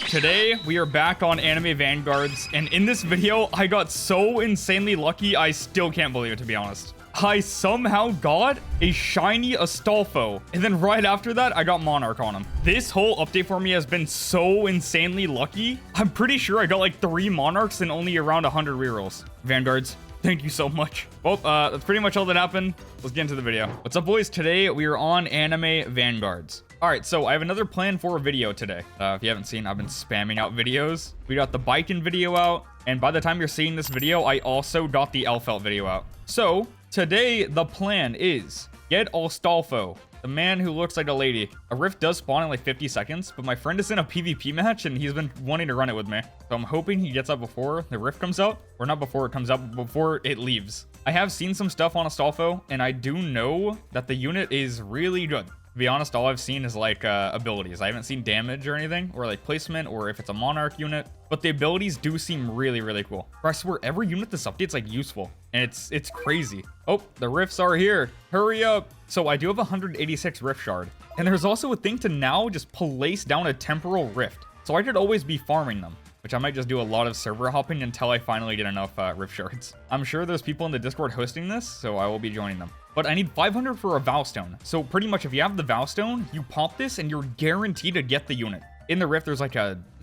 Today we are back on Anime Vanguards, and in this video, I got so insanely lucky, I still can't believe it, to be honest. I somehow got a shiny Astolfo, and then right after that, I got Monarch on him. This whole update for me has been so insanely lucky. I'm pretty sure I got like 3 Monarchs and only around 100 rerolls. Vanguards, thank you so much. Well, that's pretty much all that happened. Let's get into the video. What's up, boys? Today, we are on Anime Vanguards. All right, so I have another plan for a video today. If you haven't seen, I've been spamming out videos. We got the biking video out, and by the time you're seeing this video, I also got the Elfelt video out. So, today, the plan is get Astolfo, the man who looks like a lady. A rift does spawn in like 50 seconds, but my friend is in a PvP match, and he's been wanting to run it with me. So I'm hoping he gets out before the rift comes out, or not before it comes out, but before it leaves. I have seen some stuff on Astolfo, and I do know that the unit is really good. To be honest, all I've seen is like abilities. I haven't seen damage or anything, or like placement, or if it's a Monarch unit, but the abilities do seem really, really cool. I swear every unit this update's like useful, and it's crazy. Oh, the rifts are here. Hurry up. So I do have 186 rift shard, and there's also a thing to now just place down a temporal rift. So I could always be farming them, which I might just do a lot of server hopping until I finally get enough rift shards. I'm sure there's people in the Discord hosting this, so I will be joining them. But I need 500 for a Vow Stone. So pretty much if you have the Vow Stone, you pop this and you're guaranteed to get the unit. In the rift, there's like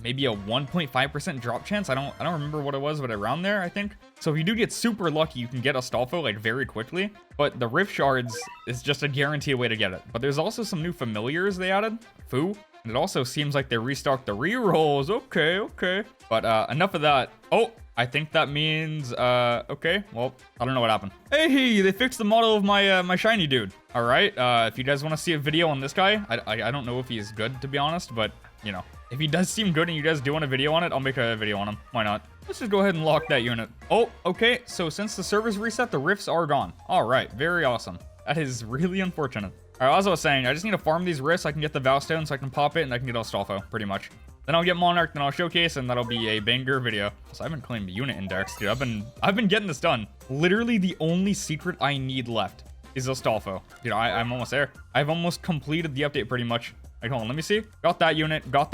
maybe a 1.5% drop chance. I don't remember what it was, but around there, I think. So if you do get super lucky, you can get Astolfo like very quickly. But the rift shards is just a guaranteed way to get it. But there's also some new familiars they added. Fu. And it also seems like they restocked the rerolls. Okay. But enough of that. Oh, I think that means, okay, well, I don't know what happened. Hey, they fixed the model of my my shiny dude. All right, if you guys want to see a video on this guy, I don't know if he's good, to be honest, but, you know, if he does seem good and you guys do want a video on it, I'll make a video on him. Why not? Let's just go ahead and lock that unit. Oh, okay, so since the servers reset, the rifts are gone. All right, very awesome. That is really unfortunate. All right, as I was saying, I just need to farm these rifts. I can get the Vow Stone, so I can pop it, and I can get Astolfo, pretty much. Then I'll get Monarch, then I'll showcase, and that'll be a banger video. So I haven't claimed unit index, dude. I've been getting this done. Literally the only secret I need left is Astolfo. Dude, I'm almost there. I've almost completed the update pretty much. Like, hold on, let me see. Got that unit, got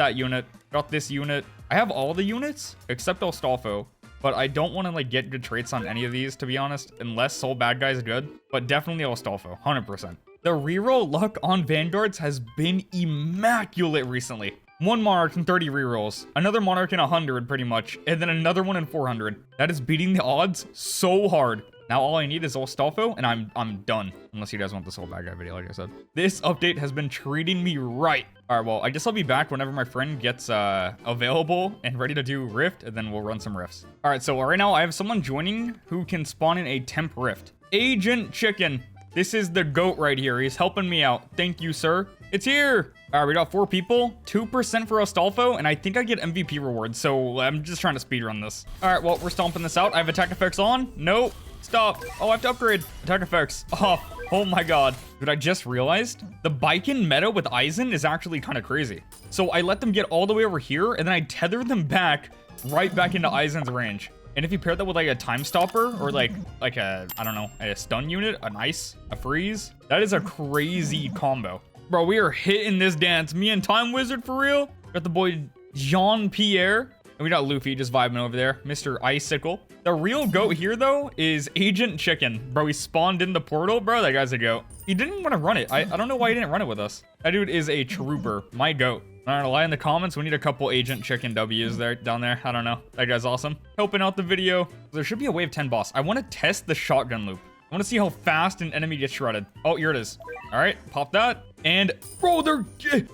this unit. I have all the units except Astolfo, but I don't want to like get good traits on any of these, to be honest, unless Soul Bad Guy is good. But definitely Astolfo, 100%. The reroll luck on Vanguards has been immaculate recently. 1 Monarch and 30 rerolls, another Monarch in 100 pretty much, and then another one in 400. That is beating the odds so hard. Now all I need is Astolfo, and I'm done. Unless you guys want the Soul Bad Guy video, like I said. This update has been treating me right. All right, well, I guess I'll be back whenever my friend gets available and ready to do Rift, and then we'll run some Rifts. All right, so right now I have someone joining who can spawn in a temp Rift. Agent Chicken. This is the GOAT right here. He's helping me out. Thank you, sir. It's here. All right, we got 4 people, 2% for Astolfo, and I think I get MVP rewards, so I'm just trying to speedrun this. All right, well, we're stomping this out. I have attack effects on. No, stop. Oh, I have to upgrade attack effects. Oh my God. Dude, I just realized the Biken meta with Aizen is actually kind of crazy. So I let them get all the way over here, and then I tether them back right back into Aizen's range. And if you pair that with like a time stopper or like a, I don't know, a stun unit, an ice, a freeze, that is a crazy combo. Bro, we are hitting this dance. Me and Time Wizard for real. Got the boy Jean-Pierre. And we got Luffy just vibing over there. Mr. Icicle. The real GOAT here, though, is Agent Chicken. Bro, he spawned in the portal. Bro, that guy's a GOAT. He didn't want to run it. I don't know why he didn't run it with us. That dude is a trooper. My GOAT. I'm not gonna lie, in the comments, we need a couple Agent Chicken W's down there. I don't know. That guy's awesome. Helping out the video. There should be a wave 10 boss. I want to test the shotgun loop. I want to see how fast an enemy gets shredded. Oh, here it is. All right, pop that. And bro,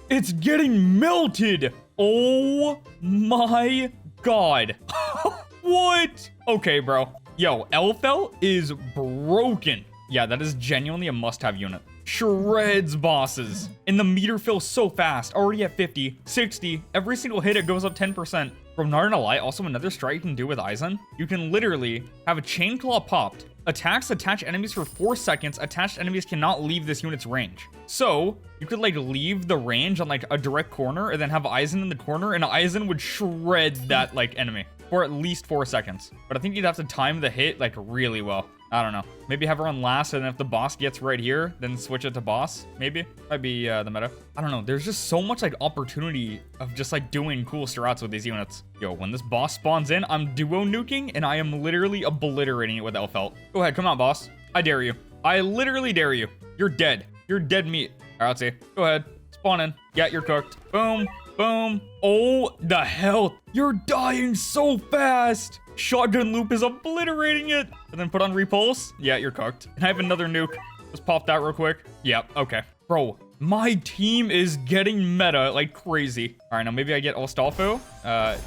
it's getting melted. Oh my God. What? Okay, bro. Yo, Elfelt is broken. Yeah, that is genuinely a must-have unit. Shreds bosses. And the meter fills so fast. Already at 50, 60. Every single hit, it goes up 10%. From not gonna lie, also another strat you can do with Aizen. You can literally have a chain claw popped. Attacks attach enemies for 4 seconds. Attached enemies cannot leave this unit's range. So you could like leave the range on like a direct corner and then have Aizen in the corner, and Aizen would shred that like enemy for at least 4 seconds. But I think you'd have to time the hit like really well. I don't know. Maybe have her on last, and if the boss gets right here, then switch it to boss. Maybe. Might be the meta. I don't know. There's just so much like opportunity of just like doing cool strats with these units. Yo, when this boss spawns in, I'm duo nuking, and I am literally obliterating it with Elfelt. Go ahead, come on, boss. I dare you. I literally dare you. You're dead. You're dead meat. All right, let's see. Go ahead. Spawn in. Yeah, you're cooked. Boom. Boom. Oh, the hell. You're dying so fast. Shotgun loop is obliterating it. And then put on repulse. Yeah, you're cooked. And I have another nuke. Let's pop that real quick. Yep, okay. Bro, my team is getting meta like crazy. All right, now maybe I get Astolfo.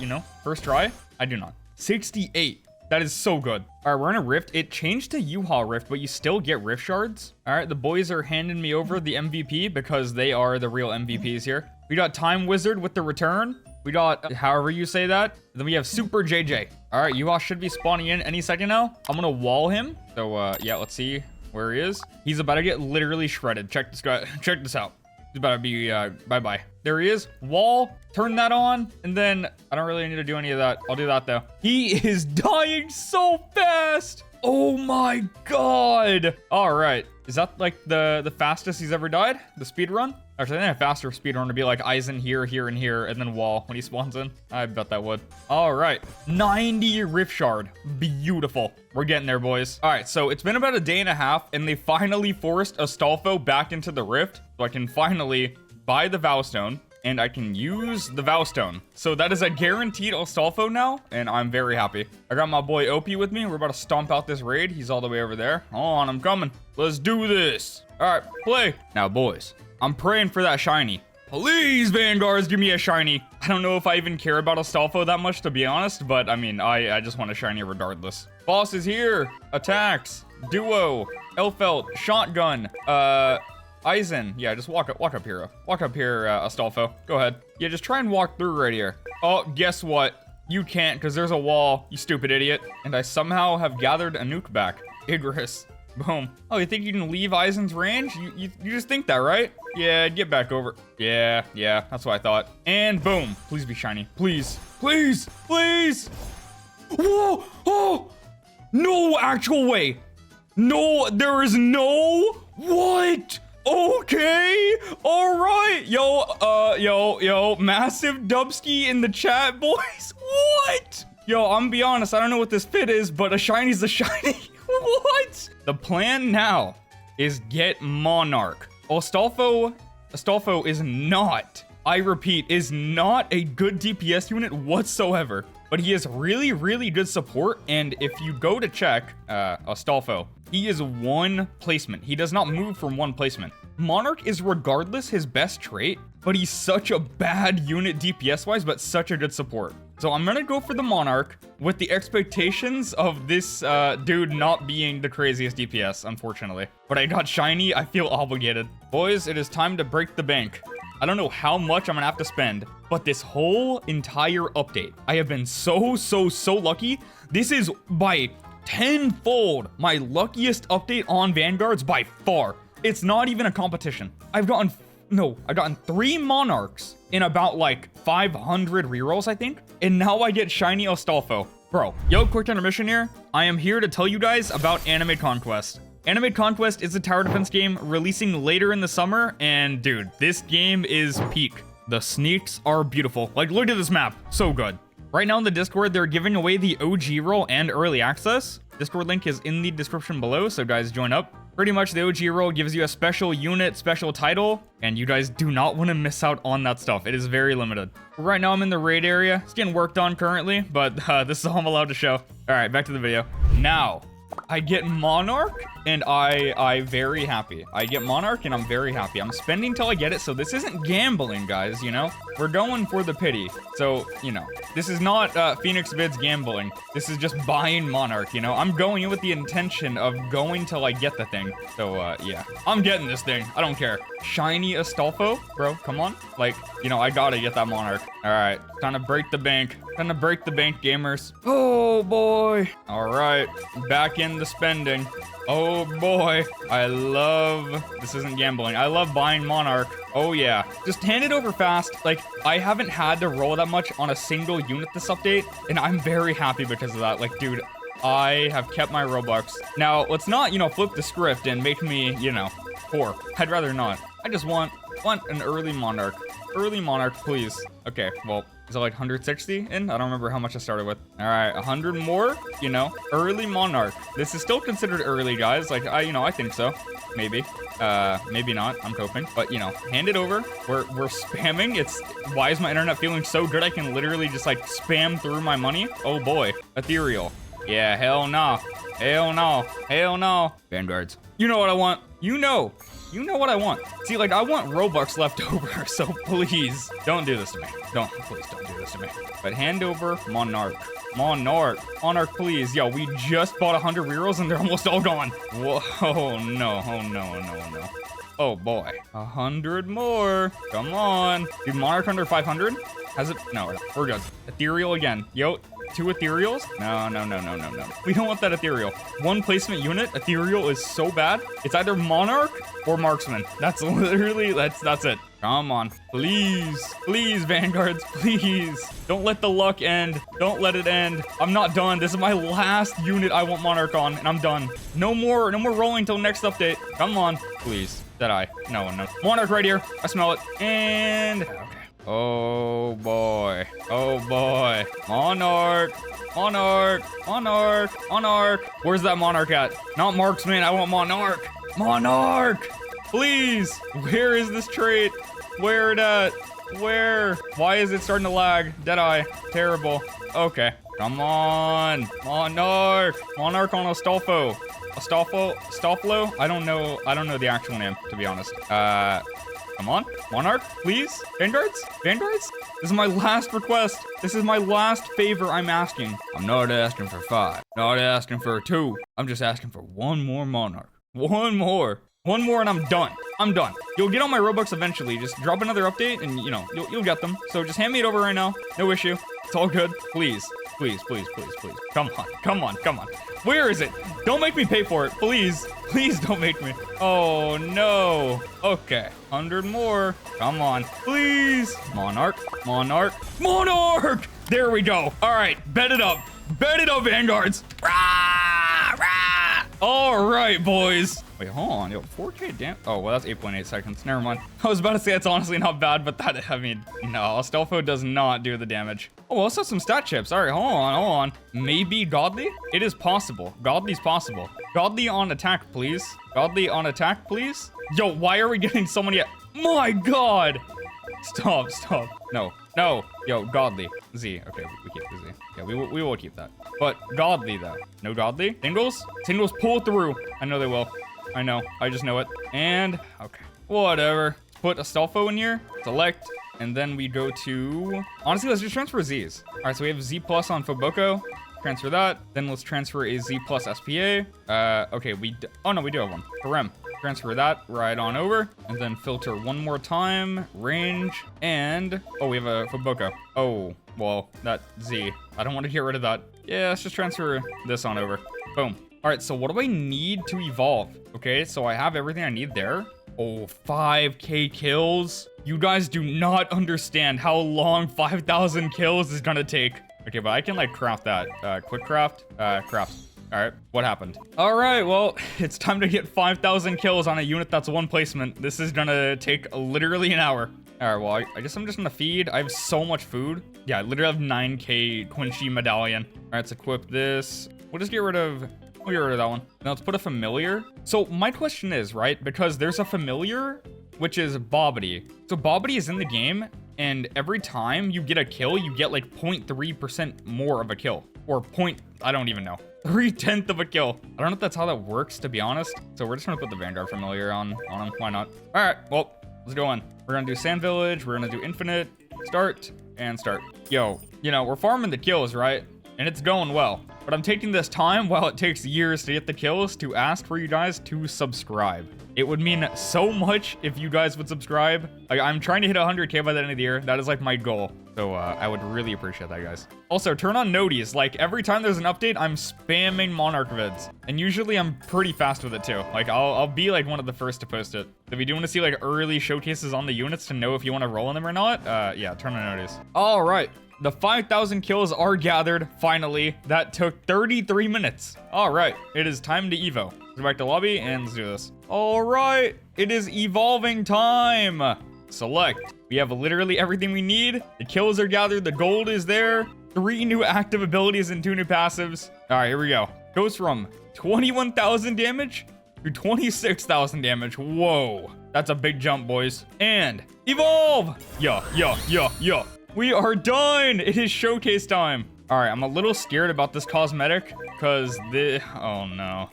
You know, first try. I do not. 68. That is so good. All right, we're in a rift. It changed to U-Haul rift, but you still get rift shards. All right, the boys are handing me over the MVP because they are the real MVPs here. We got Time Wizard with the return. We got, however you say that. Then we have Super JJ. All right, U-Haul should be spawning in any second now. I'm gonna wall him. So, yeah, let's see where he is. He's about to get literally shredded. Check this guy. Check this out. He's about to be, bye-bye. There he is. Wall. Turn that on. And then I don't really need to do any of that. I'll do that, though. He is dying so fast. Oh, my God. All right. Is that, like, the fastest he's ever died? The speed run? Actually, I think a faster speed run would be, like, Eisen here, here, and here, and then wall when he spawns in. I bet that would. All right. 90 Rift Shard. Beautiful. We're getting there, boys. All right, so it's been about a day and a half, and they finally forced Astolfo back into the Rift, so I can finally buy the Vow Stone, and I can use the Vow Stone. So that is a guaranteed Astolfo now, and I'm very happy. I got my boy OP with me. We're about to stomp out this raid. He's all the way over there. Hold on, I'm coming. Let's do this. All right, play. Now, boys, I'm praying for that shiny. Please, Vanguards, give me a shiny. I don't know if I even care about Astolfo that much, to be honest, but I mean, I just want a shiny regardless. Boss is here. Attacks. Duo. Elfelt. Shotgun. Eisen. Yeah, just walk up here. Walk up here, Astolfo. Go ahead. Yeah, just try and walk through right here. Oh, guess what? You can't, because there's a wall, you stupid idiot. And I somehow have gathered a nuke back. Igris. Boom. Oh, you think you can leave Eisen's range? You just think that, right? Yeah, get back over. Yeah, that's what I thought. And boom. Please be shiny. Please. Please. Please. Whoa. Oh. No actual way. No, there is no. What? Okay. All right. Yo. Massive Dubsky in the chat, boys. What? Yo, I'm gonna be honest. I don't know what this fit is, but a shiny's a shiny. What? The plan now is get Monarch. Astolfo is not, I repeat, is not a good DPS unit whatsoever. But he is really, really good support. And if you go to check Astolfo, he is one placement. He does not move from one placement. Monarch is regardless his best trait, but he's such a bad unit DPS-wise, but such a good support. So I'm gonna go for the Monarch with the expectations of this dude not being the craziest DPS, unfortunately. But I got shiny, I feel obligated. Boys, it is time to break the bank. I don't know how much I'm gonna have to spend, but this whole entire update, I have been so lucky. This is by tenfold my luckiest update on Vanguards by far. It's not even a competition. I've gotten 3 Monarchs in about like 500 rerolls, I think. And now I get shiny Astolfo. Bro, yo, quick intermission here. I am here to tell you guys about Anime Conquest. Anime Conquest is a tower defense game releasing later in the summer. And dude, this game is peak. The sneaks are beautiful. Like, look at this map. So good. Right now in the Discord, they're giving away the OG role and early access. Discord link is in the description below, so guys, join up. Pretty much the OG role gives you a special unit, special title, and you guys do not want to miss out on that stuff. It is very limited. Right now I'm in the raid area. It's getting worked on currently, but this is all I'm allowed to show. All right, back to the video. Now, I get Monarch, and I very happy. I get Monarch, and I'm very happy. I'm spending till I get it, so this isn't gambling, guys, you know? We're going for the pity. So, you know, this is not Phoenix Vids gambling. This is just buying Monarch, you know? I'm going in with the intention of going till I get the thing. So, yeah. I'm getting this thing. I don't care. Shiny Astolfo? Bro, come on. Like, you know, I gotta get that Monarch. All right. Time to break the bank. Time to break the bank, gamers. Oh, boy. All right. Back in the spending. Oh, boy. I love... This isn't gambling. I love buying Monarch. Oh, yeah. Just hand it over fast. Like, I haven't had to roll that much on a single unit this update, and I'm very happy because of that. Like, dude, I have kept my Robux. Now, let's not, flip the script and make me, poor. I'd rather not. I just want an early Monarch. Early Monarch, please. Okay, well, is it like 160 in? I don't remember how much I started with. All right, 100 more, early Monarch. This is still considered early, guys. Like, I think so. Maybe. Maybe not. I'm hoping. But, hand it over. We're spamming. Why is my internet feeling so good? I can literally just, like, spam through my money. Oh, boy. Ethereal. Yeah, hell no. Hell no. Hell no. Vanguards. You know what I want. You know what I want. See, like, I want Robux left over, so please don't do this to me. Please don't do this to me. But hand over Monarch. Monarch, please. Yo, we just bought 100 rerolls and they're almost all gone. Whoa, no. Oh, boy. 100 more. Come on. Dude, Monarch under 500? Has it? No, we're good. Ethereal again. Yo, 2 ethereals? No. We don't want that ethereal. 1 placement unit. Ethereal is so bad. It's either Monarch or Marksman. That's literally, that's it. Come on. Please, Vanguards, please. Don't let the luck end. Don't let it end. I'm not done. This is my last unit I want Monarch on, and I'm done. No more rolling till next update. Come on. Please. Deadeye. No. Monarch right here. I smell it. And... okay. Oh boy. Monarch. Where's that Monarch at? Not Marksman. I want Monarch. Please. Where is this trait? Where it at? Where? Why is it starting to lag? Deadeye. Terrible. Okay. Come on. Monarch on Astolfo. Astolfo? I don't know the actual name, to be honest. Come on, Monarch, please. Vanguards? This is my last request. This is my last favor I'm asking. I'm not asking for 5. Not asking for 2. I'm just asking for 1 more Monarch. 1 more and I'm done. You'll get all my Robux eventually. Just drop another update and, you'll get them. So just hand me it over right now. No issue. It's all good. Please. Come on. Where is it? Don't make me pay for it. Please don't make me. Oh, no. Okay. 100 more. Come on. Please. Monarch. There we go. All right. Bet it up, Vanguards. Rah! All right, boys. Wait, hold on. Yo, 4K damn. Oh, well, that's 8.8 seconds. Never mind. I was about to say it's honestly not bad, but no, Astolfo does not do the damage. Oh, we also have some stat chips. All right, hold on. Maybe Godly? It is possible. Godly's possible. Godly on attack, please. Yo, why are we getting so many? My God. Stop. No. Yo, Godly. Z. Okay, we keep the Z. Yeah, we will keep that. But Godly, though. No Godly? Singles pull through. I know they will. I know. I just know it. And, okay. Whatever. Put Astolfo in here. Select. And then we go to... honestly, let's just transfer Zs. All right, so we have Z plus on Foboko. Transfer that. Then let's transfer a Z plus SPA. Okay, oh, no, we do have one. Harem. Transfer that right on over. And then filter 1 more time. Range. And... oh, we have a Foboko. Oh, well, that Z. I don't want to get rid of that. Yeah, let's just transfer this on over. Boom. All right, so what do I need to evolve? Okay, so I have everything I need there. Oh, 5K kills. You guys do not understand how long 5,000 kills is gonna take. Okay, but I can like craft that. Quick craft. Craft. All right, what happened? All right, well, it's time to get 5,000 kills on a unit that's 1 placement. This is gonna take literally an hour. All right, well, I guess I'm just gonna feed. I have so much food. Yeah, I literally have 9K Quincy medallion. All right, let's equip this. We'll just get rid of... we'll get rid of that one. Now let's put a familiar. So my question is, right, because there's a familiar, which is Bobbity. So Bobbity is in the game, and every time you get a kill, you get like 0.3% more of a kill. Or I don't even know. 3/10 of a kill. I don't know if that's how that works, to be honest. So we're just gonna put the Vanguard familiar on him. Why not? All right, well, let's go on. We're gonna do Sand Village. We're gonna do Infinite. Start and start. Yo, we're farming the kills, right? And it's going well. But I'm taking this time, while it takes years to get the kills, to ask for you guys to subscribe. It would mean so much if you guys would subscribe. Like, I'm trying to hit 100K by the end of the year. That is like my goal. So I would really appreciate that, guys. Also, turn on noties. Like, every time there's an update, I'm spamming Monarch vids. And usually I'm pretty fast with it too. Like, I'll be like one of the first to post it. If you do want to see like early showcases on the units to know if you want to roll in them or not, yeah, turn on noties. All right. the 5,000 kills are gathered, finally. That took 33 minutes. All right, it is time to Evo. Go back to lobby and let's do this. All right, it is evolving time. Select. We have literally everything we need. The kills are gathered, the gold is there. 3 new active abilities and 2 new passives. All right, here we go. Goes from 21,000 damage to 26,000 damage. Whoa, that's a big jump, boys. And evolve. Yeah. We are done. It is showcase time. All right, I'm a little scared about this cosmetic because oh no,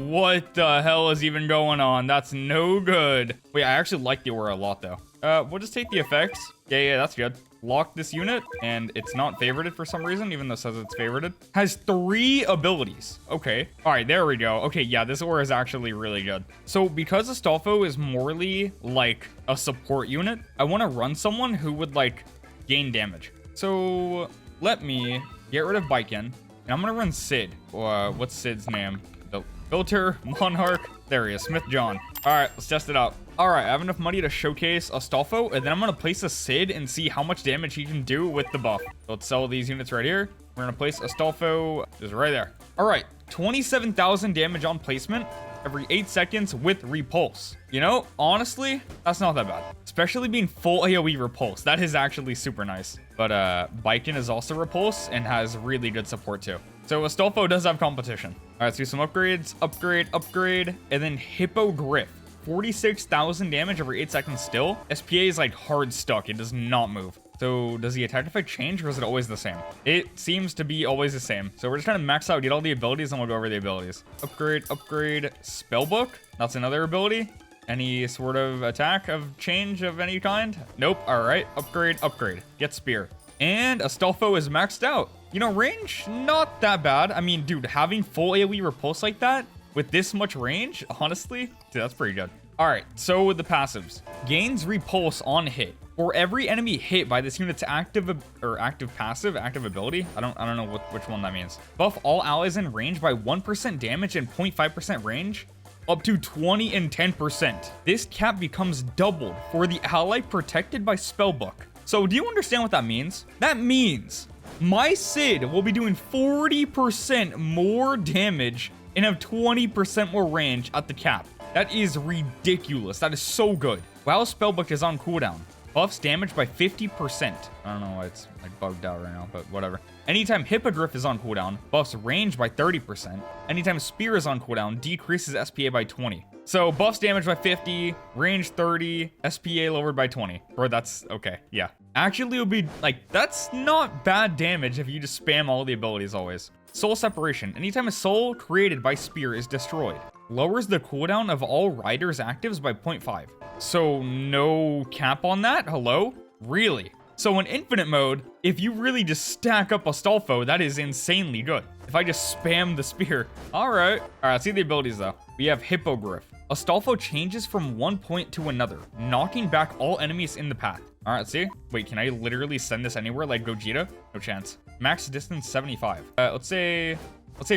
what the hell is even going on? That's no good. Wait, I actually like the aura a lot though. We'll just take the effects. Yeah, that's good. Lock this unit, and it's not favorited for some reason, even though it says it's favorited. Has 3 abilities. Okay. All right, there we go. Okay, yeah, this aura is actually really good. So because Astolfo is morely like a support unit, I want to run someone who would like gain damage. So let me get rid of Biken, and I'm gonna run Sid. What's Sid's name? The Filter, Monarch. There he is, Smith John. All right, let's test it out. All right, I have enough money to showcase Astolfo, and then I'm gonna place a Sid and see how much damage he can do with the buff. So let's sell these units right here. We're gonna place Astolfo just right there. All right, 27,000 damage on placement every 8 seconds with repulse. You know, honestly, that's not that bad. Especially being full AoE repulse. That is actually super nice. But Biken is also repulse and has really good support too. So Astolfo does have competition. All right, let's do some upgrades. Upgrade, and then Hippogriff. 46,000 damage every 8 seconds still. SPA is like hard stuck. It does not move. So does the attack effect change or is it always the same? It seems to be always the same. So we're just trying to max out, get all the abilities, and we'll go over the abilities. Upgrade, Spellbook. That's another ability. Any sort of attack of change of any kind? Nope. All right. Upgrade. Get Spear. And Astolfo is maxed out. You know, range, not that bad. I mean, dude, having full AoE repulse like that with this much range, honestly, dude, that's pretty good. All right, so with the passives, gains repulse on hit. For every enemy hit by this unit's active ability, I don't know which one that means. Buff all allies in range by 1% damage and 0.5% range, up to 20 and 10%. This cap becomes doubled for the ally protected by Spellbook. So do you understand what that means? That means my Sid will be doing 40% more damage and have 20% more range at the cap. That is ridiculous. That is so good. While Spellbook is on cooldown, buffs damage by 50%. I don't know why it's like bugged out right now, but whatever. Anytime Hippogriff is on cooldown, buffs range by 30%. Anytime Spear is on cooldown, decreases SPA by 20. So buffs damage by 50, range 30, SPA lowered by 20. Bro, that's okay. Yeah. Actually, it would be like, that's not bad damage if you just spam all the abilities always. Soul Separation. Anytime a soul created by Spear is destroyed, lowers the cooldown of all Riders' actives by 0.5. So no cap on that? Hello? Really? So in infinite mode, if you really just stack up Astolfo, that is insanely good. If I just spam the Spear. All right, let's see the abilities though. We have Hippogriff. Astolfo changes from one point to another, knocking back all enemies in the path. All right, let's see. Wait, can I literally send this anywhere like Gogeta? No chance. Max distance 75. Let's say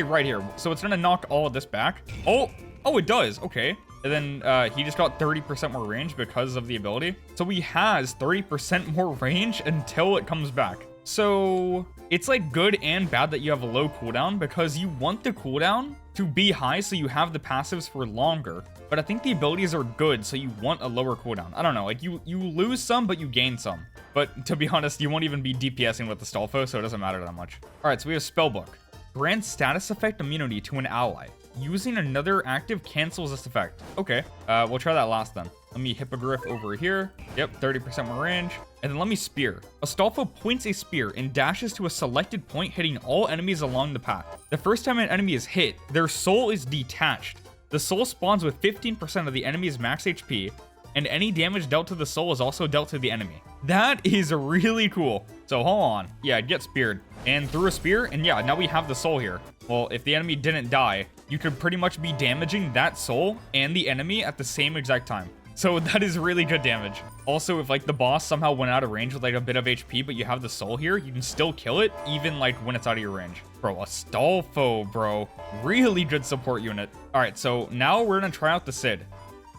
right here. So it's gonna knock all of this back. Oh, it does. Okay. And then he just got 30% more range because of the ability. So he has 30% more range until it comes back. So it's like good and bad that you have a low cooldown because you want the cooldown to be high so you have the passives for longer. But I think the abilities are good, so you want a lower cooldown. I don't know, like you lose some, but you gain some. But to be honest, you won't even be DPSing with Astolfo, so it doesn't matter that much. All right, so we have Spellbook. Grants status effect immunity to an ally. Using another active cancels this effect. Okay, we'll try that last then. Let me Hippogriff over here. Yep, 30% more range. And then let me Spear. Astolfo points a spear and dashes to a selected point, hitting all enemies along the path. The first time an enemy is hit, their soul is detached. The soul spawns with 15% of the enemy's max HP, and any damage dealt to the soul is also dealt to the enemy. That is really cool. So hold on. Yeah, get speared. And threw a spear, and yeah, now we have the soul here. Well, if the enemy didn't die, you could pretty much be damaging that soul and the enemy at the same exact time. So that is really good damage. Also, if like the boss somehow went out of range with like a bit of HP, but you have the soul here, you can still kill it even like when it's out of your range. Bro, Astolfo, bro. Really good support unit. All right, so now we're gonna try out the Sid.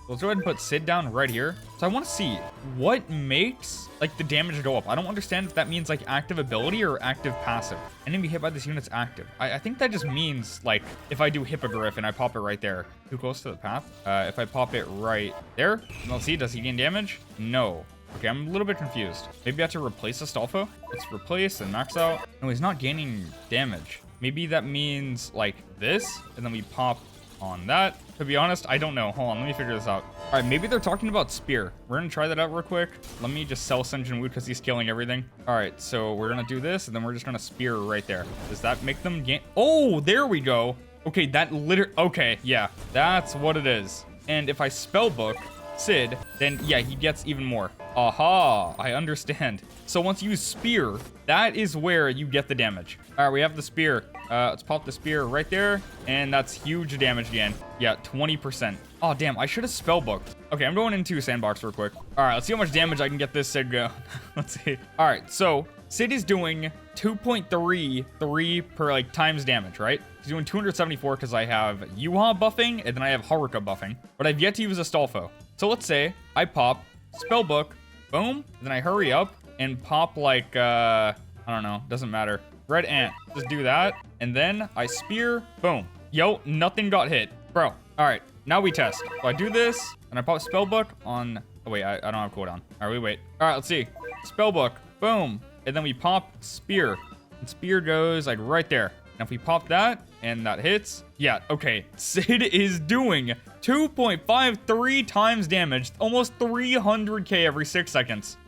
Let's go ahead and put Sid down right here. So I want to see what makes like the damage go up. I don't understand if that means like active ability or active passive. Enemy hit by this unit's active. I think that just means like if I do Hippogriff and I pop it right there, too close to the path. If I pop it right there, let's see, does he gain damage? No. Okay, I'm a little bit confused. Maybe I have to replace Astolfo. Let's replace and max out. No, he's not gaining damage. Maybe that means like this, and then we pop on that. To be honest, I don't know. Hold on, let me figure this out. All right, maybe they're talking about spear. We're gonna try that out real quick. Let me just sell Sinjin Wood because he's killing everything. All right, so we're gonna do this, and then we're just gonna spear right there. Does that make them gain? Oh, there we go. Okay, that okay, yeah, that's what it is. And if I spellbook Sid, then yeah, he gets even more. Aha, I understand. So once you use spear, that is where you get the damage. All right, we have the spear. Let's pop the spear right there, and that's huge damage again. Yeah, 20%. Oh, damn, I should have spellbooked. Okay, I'm going into sandbox real quick. All right, let's see how much damage I can get this Sid go. Let's see. All right, so Sid is doing 2.33 per like times damage, right? He's doing 274 because I have Yuha buffing, and then I have Haruka buffing, but I've yet to use Astolfo. So let's say I pop spellbook, boom, and then I hurry up and pop like, I don't know, doesn't matter. Red ant, just do that. And then I spear, boom. Yo, nothing got hit. Bro, all right, now we test. So I do this, and I pop spellbook on, oh wait, I don't have cooldown. All right, we wait. All right, let's see. Spellbook, boom. And then we pop spear. And spear goes like right there. And if we pop that, and that hits, yeah, okay. Sid is doing 2.53 times damage, almost 300k every 6 seconds.